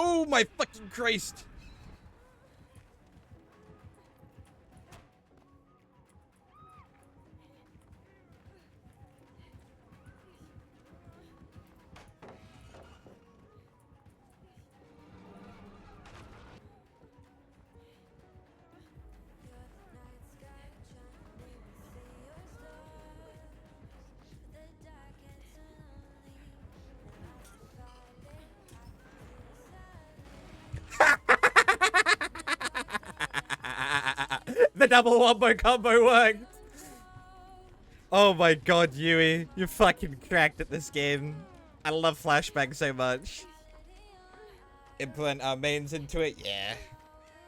Oh my fucking Christ. The double wombo combo worked. Oh my god, Yui. You fucking cracked at this game. I love flashbang so much. Implement our mains into it, yeah.